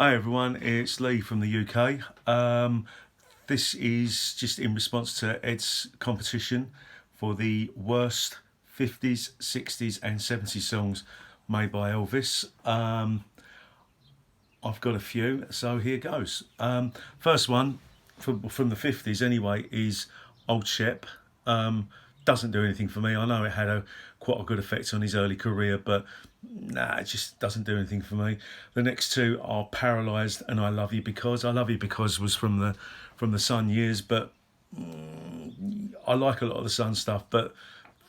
Hi everyone, it's Lee from the UK. This is just in response to Ed's competition for the worst 50s, 60s and 70s songs made by Elvis. I've got a few, so here goes. First one from the 50s anyway is Old Shep. Doesn't do anything for me. I know it had quite a good effect on his early career, but nah, it just doesn't do anything for me. The next two are Paralysed and I Love You Because. I Love You Because was from the Sun years, but I like a lot of the Sun stuff, but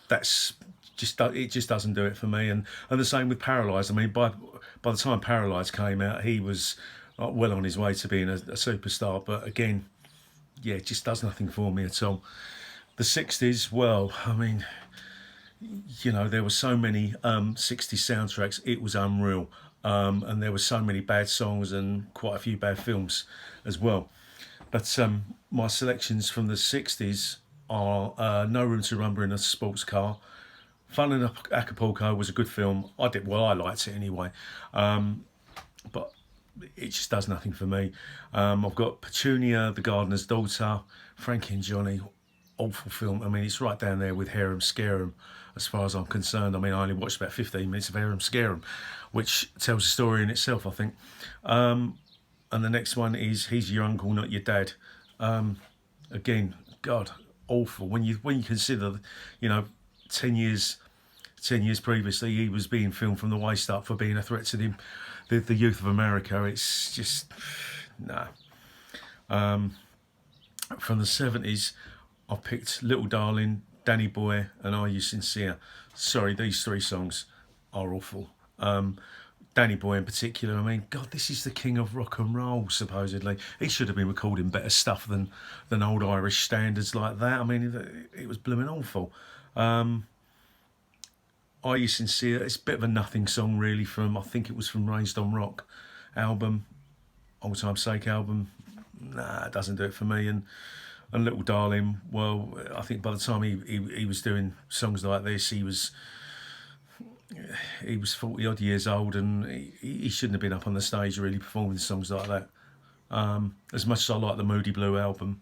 that's it just doesn't do it for me. And the same with Paralysed. I mean, by the time Paralysed came out, he was well on his way to being a superstar, but again, yeah, it just does nothing for me at all. The 60s, well, I mean, you know, there were so many 60s soundtracks, it was unreal. And there were so many bad songs and quite a few bad films as well. But my selections from the 60s are No Room to Rumble in a Sports Car. Fun in Acapulco was a good film. I liked it anyway. But it just does nothing for me. I've got Petunia, The Gardener's Daughter, Frankie and Johnny, awful film. I mean, it's right down there with Harem Scarum as far as I'm concerned. I mean, I only watched about 15 minutes of Harem Scarum, which tells a story in itself, I think. And the next one is He's Your Uncle, Not Your Dad. Again, God, awful. When you consider, you know, 10 years previously, he was being filmed from the waist up for being a threat to the youth of America. It's just, nah. From the 70s, I picked Little Darling, Danny Boy, and Are You Sincere? Sorry, these three songs are awful. Danny Boy in particular, I mean, God, this is the king of rock and roll, supposedly. He should have been recording better stuff than old Irish standards like that. I mean, it was blooming awful. Are You Sincere? It's a bit of a nothing song, really, I think it was from Raised on Rock album, Old Time Sake album. Nah, it doesn't do it for me. And Little Darling, well, I think by the time he was doing songs like this, he was 40 odd years old, and he shouldn't have been up on the stage really performing songs like that. As much as I like the Moody Blue album,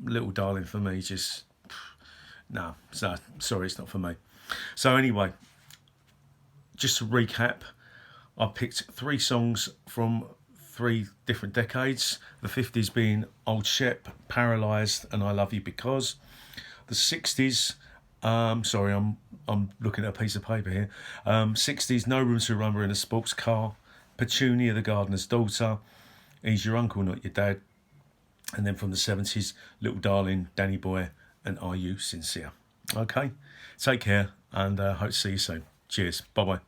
Little Darling for me just no. So sorry, it's not for me. So anyway, just to recap, I picked three songs from three different decades. The 50s being Old Shep, Paralysed, and I Love You Because. The 60s, sorry, I'm looking at a piece of paper here. 60s, No Room to Rumble in a Sports Car, Petunia, The Gardener's Daughter, He's Your Uncle, Not Your Dad. And then from the 70s, Little Darling, Danny Boy, and Are You Sincere? Okay, take care, and hope to see you soon. Cheers, bye bye.